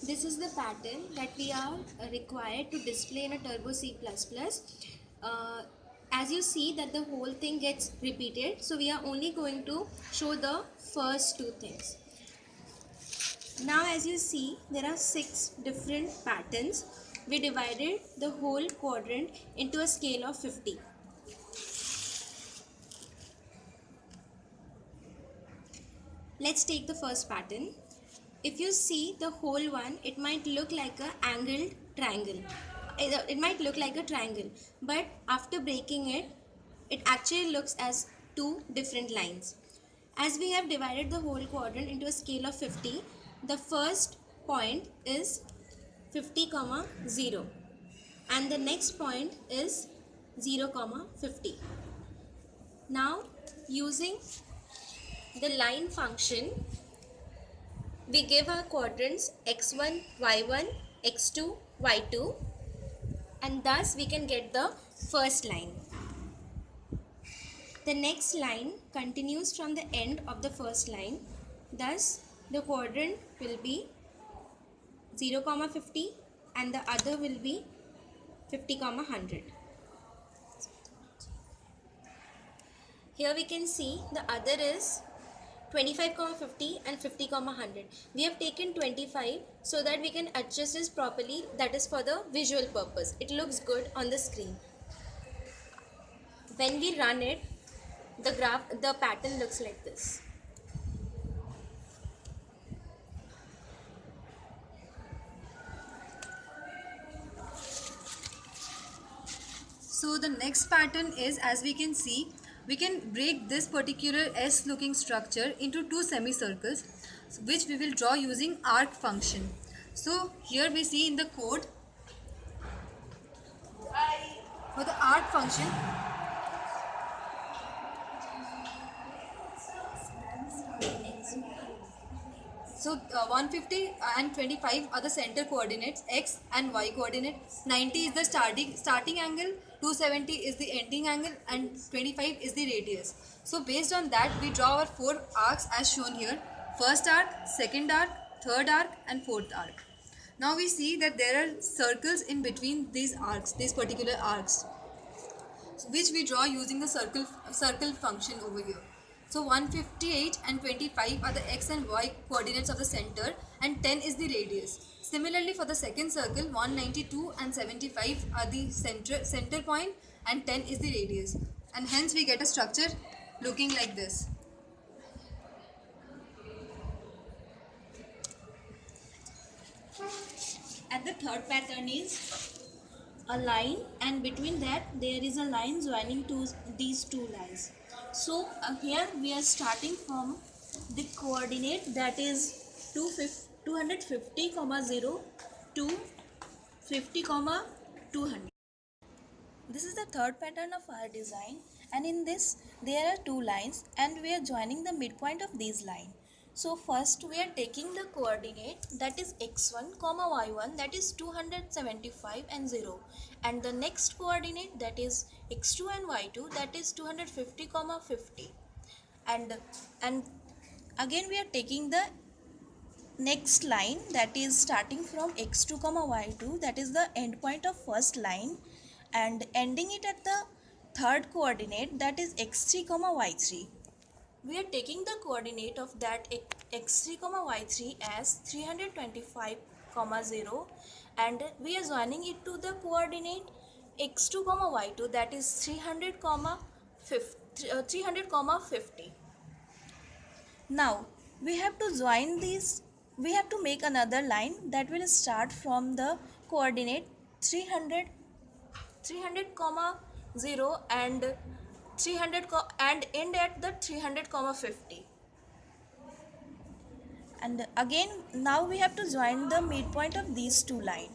this is the pattern that we are required to display in a Turbo C++. As you see that the whole thing gets repeated, so we are only going to show the first two things. Now as you see, there are 6 different patterns. We divided the whole quadrant into a scale of 50. Let's take the first pattern. If you see the whole one, it might look like an angled triangle. It might look like a triangle, but after breaking it, it actually looks as 2 different lines. As we have divided the whole quadrant into a scale of 50, the first point is 50, 0, and the next point is 0, 50. Now, using the line function, we give our quadrants x1, y1, x2, y2, and thus we can get the first line. The next line continues from the end of the first line. Thus, the quadrant will be 0, 50, and the other will be 50, 100. Here we can see the other is 25, 50 and 50, 100. We have taken 25 so that we can adjust this properly, that is for the visual purpose. It looks good on the screen. When we run it, the pattern looks like this. So the next pattern is, as we can see, we can break this particular S looking structure into 2 semicircles, which we will draw using arc function. So here we see in the code for the arc function, so 150 and 25 are the center coordinates, x and y coordinate, 90 is the starting angle, 270 is the ending angle, and 25 is the radius. So based on that, we draw our 4 arcs as shown here: first arc, second arc, third arc, and fourth arc. Now we see that there are circles in between these arcs, these particular arcs, which we draw using the circle function over here. So 158 and 25 are the x and y coordinates of the center, and 10 is the radius. Similarly, for the second circle, 192 and 75 are the center point, and 10 is the radius. And hence we get a structure looking like this. And the third pattern is a line, and between that there is a line joining these two lines. So here we are starting from the coordinate, that is 250, 0 to 50, 200. This is the third pattern of our design, and in this there are 2 lines and we are joining the midpoint of these lines. So first we are taking the coordinate, that is x1, y1, that is 275 and 0, and the next coordinate, that is x2 and y2, that is 250, 50, and again we are taking the next line, that is starting from x2, y2, that is the end point of first line, and ending it at the third coordinate, that is x3, y3. We are taking the coordinate of that x3, y3 as 325, 0, and we are joining it to the coordinate x2, y2, that is 300, 50. Now we have to join these. We have to make another line that will start from the coordinate 300, 0 and 300 and end at the 300, 50. And again now we have to join the midpoint of these 2 lines.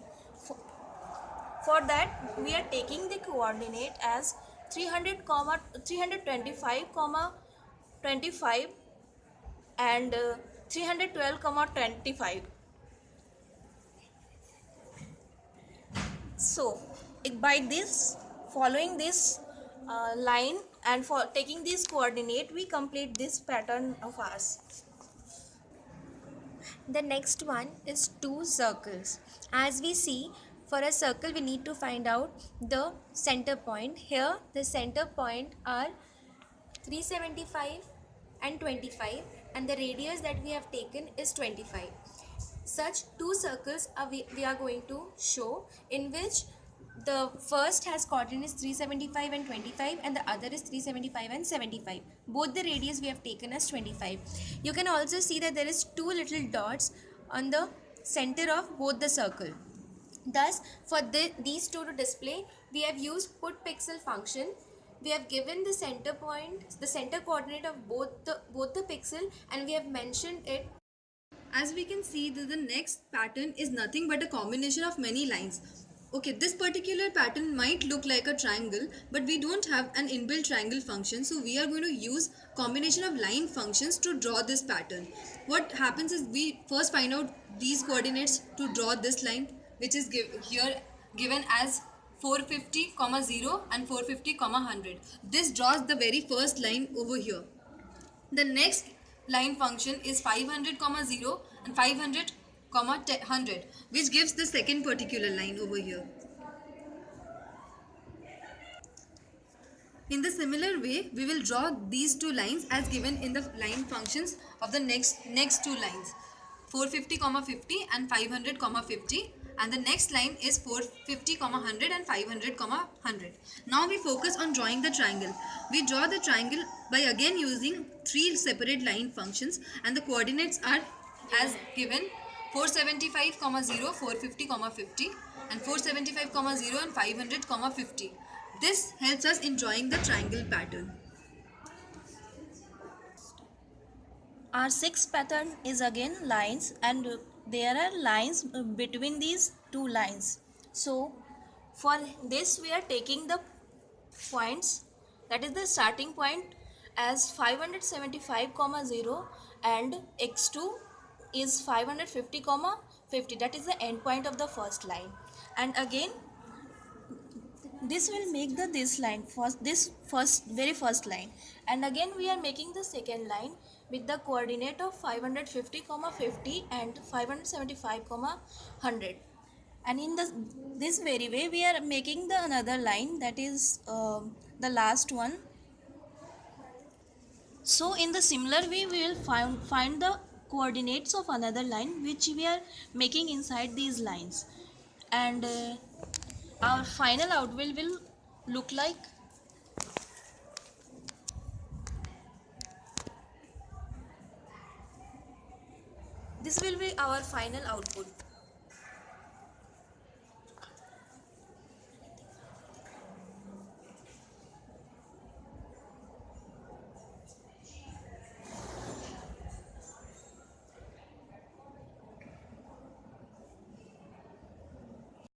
For that we are taking the coordinate as 325, 25 and 312, 25. So by this, following this line and for taking this coordinate, we complete this pattern of ours. The next one is two circles. As we see, for a circle we need to find out the center point. Here the center point are 375 and 25, and the radius that we have taken is 25. Such two circles we are going to show, in which the first has coordinates 375 and 25 and the other is 375 and 75. Both the radius we have taken as 25. You can also see that there is two little dots on the center of both the circle. Thus, for these two to display, we have used put pixel function. We have given the center point, the center coordinate of both the pixel, and we have mentioned it. As we can see, the next pattern is nothing but a combination of many lines. Okay, this particular pattern might look like a triangle, but we don't have an inbuilt triangle function, so we are going to use combination of line functions to draw this pattern. What happens is we first find out these coordinates to draw this line, which is given as 450, 0 and 450, 100. This draws the very first line over here. The next line function is 500, 0 and 500, 100, which gives the second particular line over here. In the similar way, we will draw these two lines as given in the line functions of the next two lines, 450, 50 and 500, 50, and the next line is 450, 100 and 500, 100. Now we focus on drawing the triangle. We draw the triangle by again using three separate line functions, and the coordinates are as given: 475, 0, 450, 50 and 475, 0 and 500, 50. This helps us in drawing the triangle pattern. Our sixth pattern is again lines, and there are lines between these two lines. So for this we are taking the points, that is the starting point, as 575, 0 and x2 is 550, 50. That is the end point of the first line, and again this will make this line very first line, and again we are making the second line with the coordinate of 550, 50 and 575, 100, and in this very way we are making the another line, that is the last one. So in the similar way we will find the coordinates of another line which we are making inside these lines, and our final output will look like this. Will be our final output.